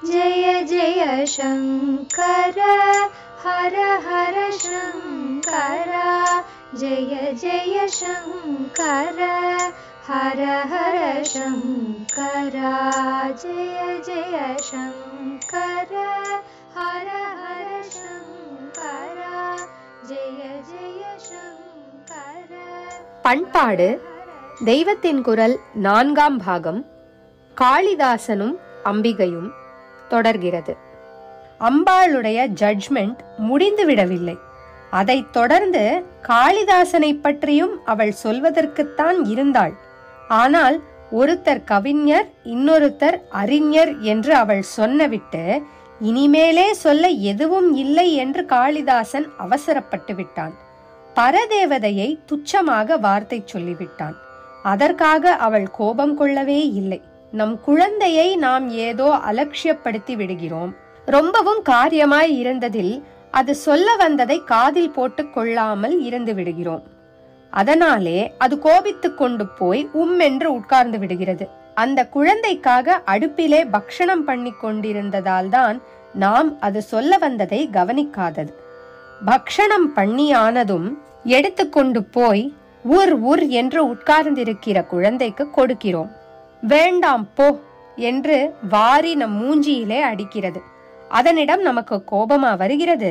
जय जय शङ्कर हर हर शङ्कर जय जय शङ्कर हर हर शङ्कर जय जय शङ्कर हर हर शङ्कर जय जय शङ्कर. பண்பாடு தெய்வத்தின் குரல் 4ஆம் பாகம். காளிதாசனும் அம்பிகையும் தொடர்கிறது. அம்பாளுடைய ஜட்ஜ்மெண்ட் முடிந்துவிடவில்லை. அதைத் தொடர்ந்து காளிதாசனை பற்றியும் அவள் சொல்வதற்குத்தான் இருந்தாள். ஆனால் ஒருத்தர் கவிஞர், இன்னொருத்தர் அறிஞர் என்று அவள் சொன்னவிட்டு இனிமேலே சொல்ல எதுவும் இல்லை என்று காளிதாசன் அவசரப்பட்டு விட்டான். பரதேவதையை துச்சமாக வார்த்தை சொல்லிவிட்டான். அதற்காக அவள் கோபம் கொள்ளவே இல்லை. நம் குழந்தையை நாம் ஏதோ அலட்சியப்படுத்தி விடுகிறோம். ரொம்பவும் காரியமாய் இருந்ததில் அது சொல்ல வந்ததை காதில் போட்டு கொள்ளாமல் இருந்து விடுகிறோம். அதனாலே அது கோபித்து கொண்டு போய் என்று உட்கார்ந்து விடுகிறது. அந்த குழந்தைக்காக அடுப்பிலே பக்ஷணம் பண்ணி கொண்டிருந்ததால் தான் நாம் அது சொல்ல வந்ததை கவனிக்காதது. பக்ஷணம் பண்ணி ஆனதும் எடுத்துக்கொண்டு போய் உர் என்று உட்கார்ந்திருக்கிற குழந்தைக்கு கொடுக்கிறோம். வேண்டாம் போ என்று வாரி நம் மூஞ்சியிலே அடிக்கிறது. அதனிடம் நமக்கு கோபமா வருகிறது?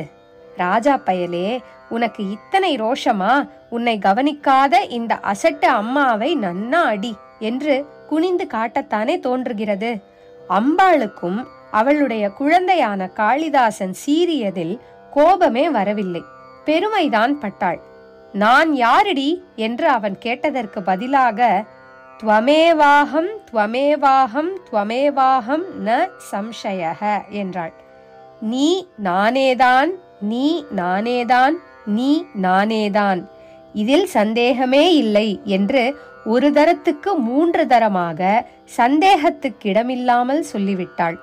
ராஜா பயலே, உனக்கு இத்தனை ரோஷமா? உன்னை கவனிக்காத இந்த அசட்டு அம்மாவை நன்னா அடி என்று குனிந்து காட்டத்தானே தோன்றுகிறது. அம்பாளுக்கும் அவளுடைய குழந்தையான காளிதாசன் சீறியதில் கோபமே வரவில்லை, பெருமைதான் பட்டாள். நான் யாரடி என்று அவன் கேட்டதற்கு பதிலாக த்வமேவாஹம் த்வமேவாஹம் த்வமேவாஹம் ந சம்சயஹ என்றாள். நீ நானேதான், நீ நானேதான், நீ நானேதான், இதில் சந்தேகமே இல்லை என்று ஒரு தரத்துக்கு 3 தரமாக சந்தேகத்துக்கிடமில்லாமல் சொல்லிவிட்டாள்.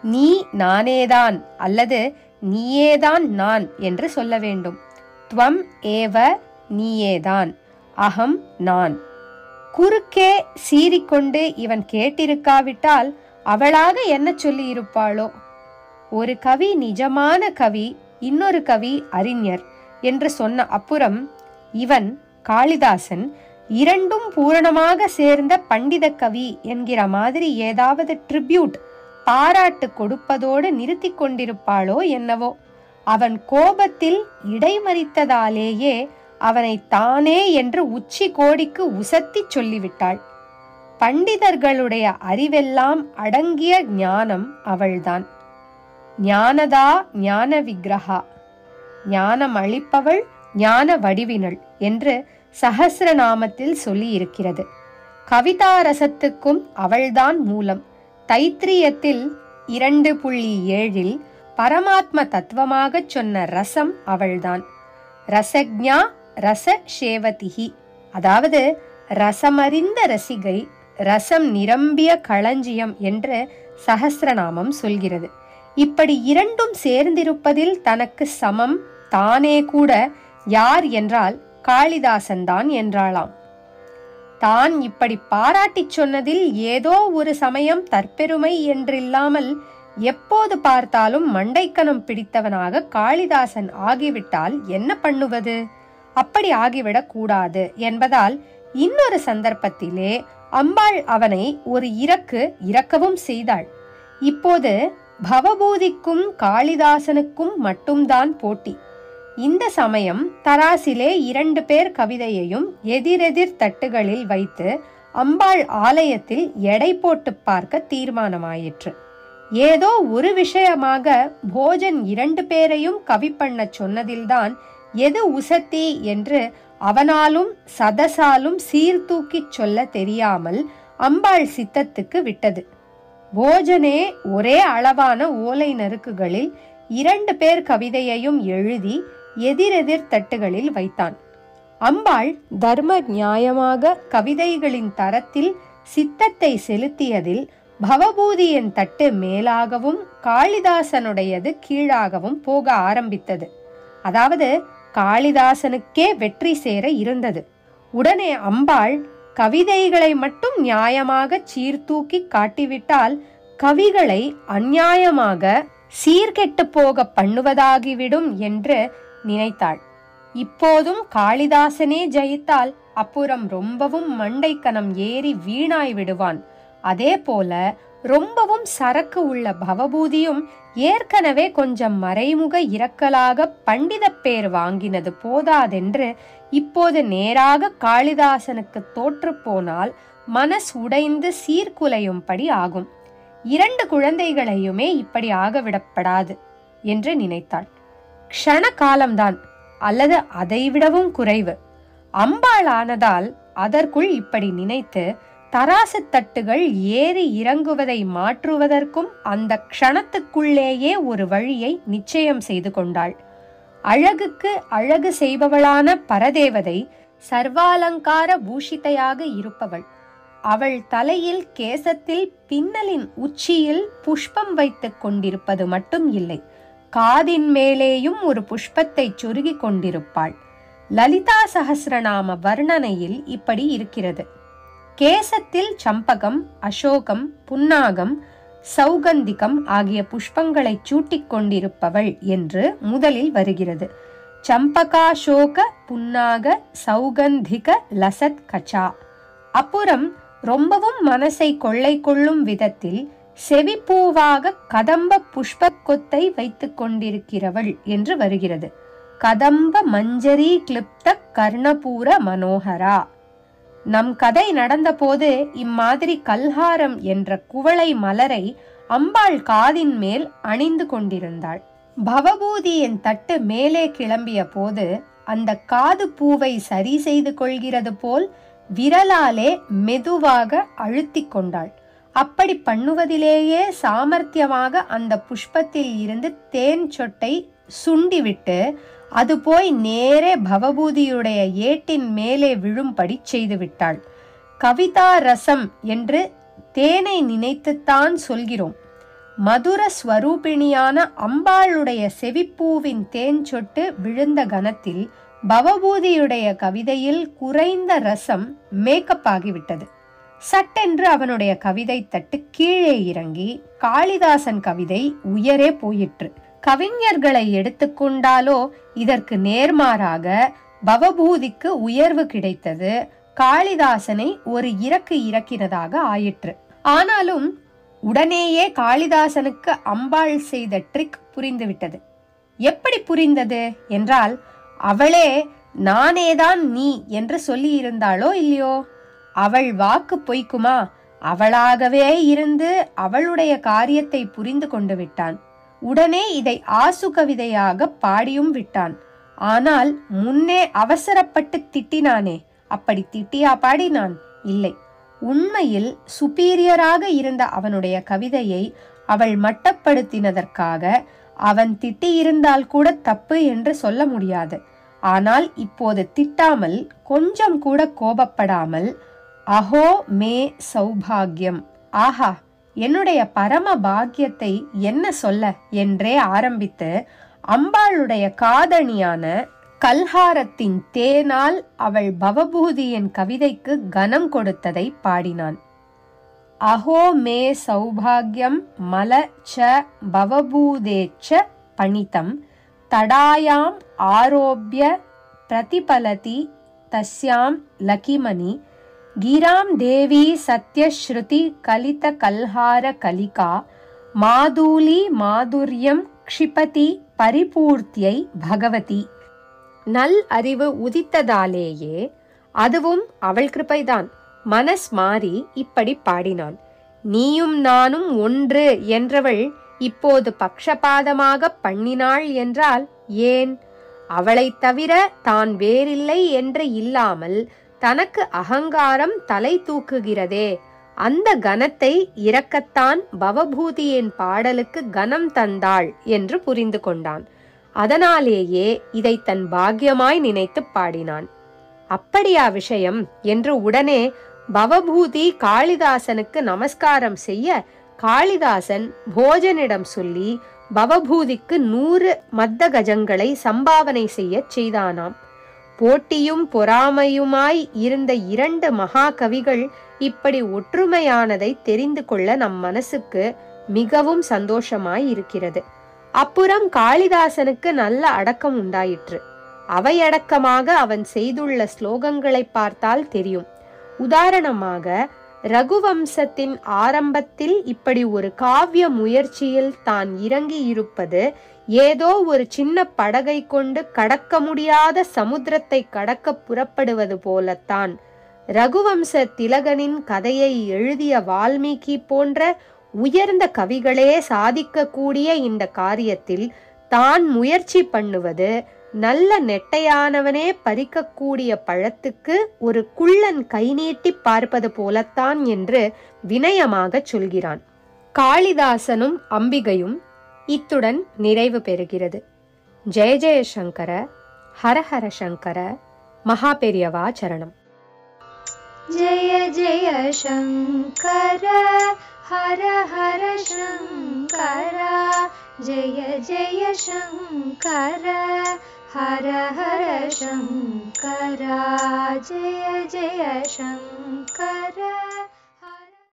நீ நானேதான் அல்லது நீயேதான் நான் என்று சொல்ல வேண்டும். துவம் ஏவ நீயேதான், அகம் நான். குறுக்கே சீறிக்கொண்டு இவன் கேட்டிருக்காவிட்டால் அவளாக என்ன சொல்லி இருப்பாளோ? ஒரு கவி நிஜமான கவி, இன்னொரு கவி அறிஞர் என்று சொன்ன அப்புறம் இவன் காளிதாசன் இரண்டும் பூரணமாக சேர்ந்த பண்டித கவி என்கிற மாதிரி ஏதாவது ட்ரிபியூட், பாராட்டு கொடுப்பதோடு நிறுத்தி கொண்டிருப்பாளோ என்னவோ. அவன் கோபத்தில் இடைமறித்ததாலேயே அவனை தானே என்று உச்சி கோடிக்கு உசத்தி சொல்லிவிட்டாள். பண்டிதர்களுடைய அறிவெல்லாம் அடங்கிய ஞானம் அவள்தான். ஞானதா ஞான விக்கிரகா, ஞானம் அளிப்பவள் ஞான வடிவினள் என்று சஹஸ்ரநாமத்தில் சொல்லி இருக்கிறது. கவிதாரசத்துக்கும் அவள்தான் மூலம். தைத்திரியத்தில் 2.7 பரமாத்ம தத்துவமாக சொன்ன ரசம் அவள்தான். ரசக்ஞா ரச சேவதிஹி, அதாவது ரசமறிந்த ரசிகை, ரசம் நிரம்பிய களஞ்சியம் என்று சஹஸ்ரநாமம் சொல்கிறது. இப்படி இரண்டும் சேர்ந்திருப்பதில் தனக்கு சமம் தானே கூட யார் என்றால் காளிதாசன் தான் என்றாளாம். தான் இப்படி பாராட்டி சொன்னதில் ஏதோ ஒரு சமயம் தற்பெருமை என்றில்லாமல் எப்போது பார்த்தாலும் மண்டைக்கனம் பிடித்தவனாக காளிதாசன் ஆகிவிட்டால் என்ன பண்ணுவது? அப்படி ஆகிவிடக் கூடாது என்பதால் இன்னொரு சந்தர்ப்பத்திலே அம்பாள் அவனை ஒரு இறக்கவும் செய்தாள். இப்போது பவபூதிக்கும் காளிதாசனுக்கும் மட்டும்தான் போட்டி. இந்த சமயம் தராசிலே 2 பேர் கவிதையையும் எதிரெதிர் தட்டுகளில் வைத்து அம்பாள் ஆலயத்தில் எடை போட்டு பார்க்க தீர்மானமாயிற்று. ஏதோ ஒரு விஷயமாக போஜன் 2 பேரையும் கவி பண்ண சொன்னதில்தான் எது உசத்தி என்று அவனாலும் சதசாலும் சீர்தூக்கி சொல்ல தெரியாமல் அம்பாள் சித்தத்துக்கு விட்டது. போஜனே ஒரே அளவான ஓலை நறுக்குகளில் 2 பேர் கவிதையையும் எழுதி எதிரெதிர் தட்டுகளில் வைத்தான். அம்பாள் தர்ம நியாயமாக கவிதைகளின் தரத்தில் சித்தத்தை செலுத்தியதில் பவபூதியின் தட்டு மேலாகவும் காளிதாசனுடையது கீழாகவும் போக ஆரம்பித்தது. அதாவது காளிதாசனுக்கே வெற்றி சேர இருந்தது. உடனே அம்பாள் கவிதைகளை மட்டும் நியாயமாக சீர்தூக்கி காட்டிவிட்டால் கவிகளை அநியாயமாக சீர்கெட்டு போக பண்ணுவதாகிவிடும் என்று நினைத்தாள். இப்போதும் காளிதாசனே ஜெயித்தால் அப்புறம் ரொம்பவும் மண்டைக்கனம் ஏறி வீணாய் விடுவான். அதே போல ரொம்பவும் சரக்கு உள்ள பவபூதியும் ஏற்கனவே கொஞ்சம் மறைமுக இரக்கலாக பண்டித பேர் வாங்கினது போதாதென்று இப்போது நேராக காளிதாசனுக்கு தோற்று போனால் மனஸ் உடைந்து சீர்குலையும்படி ஆகும். 2 குழந்தைகளையுமே இப்படி ஆகவிடப்படாது என்று நினைத்தாள். க்ஷண காலம்தான், அல்லது அதைவிடவும் குறைவு. அம்பாளானதால் அதற்குள் இப்படி நினைத்து தராசு தட்டுகள் ஏறி இறங்குவதை மாற்றுவதற்கும் அந்த க்ஷணத்துக்குள்ளேயே ஒரு வழியை நிச்சயம் செய்து கொண்டாள். அழகுக்கு அழகு செய்பவளான பரதேவதை சர்வாலங்கார பூஷிதையாக இருப்பவள். அவள் தலையில் கேசத்தில் பின்னலின் உச்சியில் புஷ்பம் வைத்துக் கொண்டிருப்பது மட்டும் இல்லை, காதின் மேலேயும் ஒரு புஷ்பத்தை சொருகி கொண்டிருப்பாள். லலிதா சஹஸ்ரநாம வர்ணனையில் இப்படி இருக்கிறது: கேசத்தில் சம்பகம், அசோகம், புன்னாகம், சௌகந்திகம் ஆகிய புஷ்பங்களை சூட்டிக் கொண்டிருப்பவள் என்று முதலில் வருகிறது. சம்பகாசோக புன்னாக சௌகந்திக லசத் கச்சா. அப்புறம் ரொம்பவும் மனசை கொள்ளை கொள்ளும் விதத்தில் செவிப்பூவாக கதம்ப புஷ்ப கொத்தை வைத்துக் கொண்டிருக்கிறவள் என்று வருகிறது. கதம்ப மஞ்சரி கிளிப்த கர்ணபூர மனோகரா. நம் கதை நடந்த போது இம்மாதிரி கல்ஹாரம் என்ற குவளை மலரை அம்பாள் காதின் மேல் அணிந்து கொண்டிருந்தாள். பவபூதியின் தட்டு மேலே கிளம்பிய போது அந்த காது பூவை சரி செய்து கொள்கிறது போல் விரலாலே மெதுவாக அழுத்தி கொண்டாள். அப்படி பண்ணுவதிலேயே சாமர்த்தியமாக அந்த புஷ்பத்தில் இருந்து தேன் சொட்டை சுண்டிவிட்டு அது போய் நேரே பவபூதியுடைய ஏட்டின் மேலே விழும்படி செய்துவிட்டாள். கவிதா ரசம் என்று தேனை நினைத்துத்தான் சொல்கிறோம். மதுர ஸ்வரூபிணியான அம்பாளுடைய செவிப்பூவின் தேன் சொட்டு விழுந்த கணத்தில் பவபூதியுடைய கவிதையில் குறைந்த ரசம் மேக்கப் ஆகிவிட்டது. சட்டென்று அவனுடைய கவிதை தட்டு கீழே இறங்கி காளிதாசன் கவிதை உயரே போயிற்று. கவிஞர்களை எடுத்துக்கொண்டாலோ இதற்கு நேர்மாறாக பவபூதிக்கு உயர்வு கிடைத்தது. காளிதாசனை ஒரு இறக்கு இறக்கினதாக ஆயிற்று. ஆனாலும் உடனேயே காளிதாசனுக்கு அம்பாள் செய்த ட்ரிக் புரிந்துவிட்டது. எப்படி புரிந்தது என்றால், அவளே நானேதான் நீ என்று சொல்லி இருந்தாளோ இல்லையோ, அவள் வாக்கு பொய்க்குமா? அவளாகவே இருந்து அவளுடைய காரியத்தை புரிந்து கொண்டு விட்டான். உடனே இதை ஆசு கவிதையாக பாடியும் விட்டான். ஆனால் முன்னே அவசரப்பட்டு திட்டினானே, அப்படி திட்டியா பாடினான்? இல்லை. உண்மையில் சுப்பீரியராக இருந்த அவனுடைய கவிதையை அவள் மட்டப்படுத்தினதற்காக அவன் திட்டியிருந்தால் கூட தப்பு என்று சொல்ல முடியாது. ஆனால் இப்போது திட்டாமல், கொஞ்சம் கூட கோபப்படாமல், அஹோ மே சௌபாகியம், ஆஹா என்னுடைய பரம பாக்கியத்தை என்ன சொல்ல என்றே ஆரம்பித்து அம்பாளுடைய காதணியான கல்ஹாரத்தின் தேனால் அவள் பவபூதியின் கவிதைக்கு கனம் கொடுத்ததை பாடினான். அஹோ மே சௌபாகியம் மல ச பவபூதேச்ச பணிதம் தடாயாம் ஆரோப்ய பிரதிபலதி தஸ்யாம் லகிமணி கிராம் தேவி சத்யஸ்ருதி கலித கல்ஹார கலிகா மாதூலி மாதுர்யம் க்ஷிபதி பரிபூர்த்தியை பகவதி. நல் அறிவு உதித்ததாலேயே, அதுவும் அவள் கிருபைதான், மனஸ் மாறி இப்படி பாடினான். நீயும் நானும் ஒன்று என்றவள் இப்போது பக்ஷபாதமாக பண்ணினாள் என்றால் ஏன்? அவளைத் தவிர தான் வேறில்லை என்று இல்லாமல் தனக்கு அகங்காரம் தலை தூக்குகிறதே, அந்த கனத்தை இறக்கத்தான் பவபூதியின் பாடலுக்கு கனம் தந்தாள் என்று புரிந்து கொண்டான். அதனாலேயே இதை தன் பாக்கியமாய் நினைத்து பாடினான். அப்படியா விஷயம் என்று உடனே பவபூதி காளிதாசனுக்கு நமஸ்காரம் செய்ய காளிதாசன் போஜனிடம் சொல்லி பவபூதிக்கு 100 மத்த கஜங்களை சம்பாவனை செய்ய செய்தானாம். போட்டியும் பொறாமையுமாய் இருந்த 2 மகாகவிகள் இப்படி ஒற்றுமையானதை தெரிந்து கொள்ள நம் மனசுக்கு மிகவும் சந்தோஷமாய் இருக்கிறது. அப்புறம் காளிதாசனுக்கு நல்ல அடக்கம் உண்டாயிற்று. அவையடக்கமாக அவன் செய்துள்ள ஸ்லோகங்களை பார்த்தால் தெரியும். உதாரணமாக, ரகுவம்சத்தின் ஆரம்பத்தில் இப்படி ஒரு காவிய முயற்சியில் தான் இறங்கி இருப்பது ஏதோ ஒரு சின்ன படகை கொண்டு கடக்க முடியாத சமுத்திரத்தை கடக்க புறப்படுவது போலத்தான். ரகுவம்ச திலகனின் கதையை எழுதிய வால்மீகி போன்ற உயர்ந்த கவிகளே சாதிக்கக்கூடிய இந்த காரியத்தில் தான் முயற்சி பண்ணுவது நல்ல நெட்டையானவனே பறிக்கக்கூடிய பழத்துக்கு ஒரு குள்ளன் கை நீட்டி பார்ப்பது போலத்தான் என்று வினயமாக சொல்கிறான். காளிதாசனும் அம்பிகையும் இத்துடன் நிறைவு பெறுகிறது. ஜெய ஜெய சங்கர, ஹர ஹர சங்கர, மகாபெரியவா சரணம். जय जय शङ्कर हर हर शङ्कर, जय जय शङ्कर हर हर शङ्कर, जय जय शङ्कर।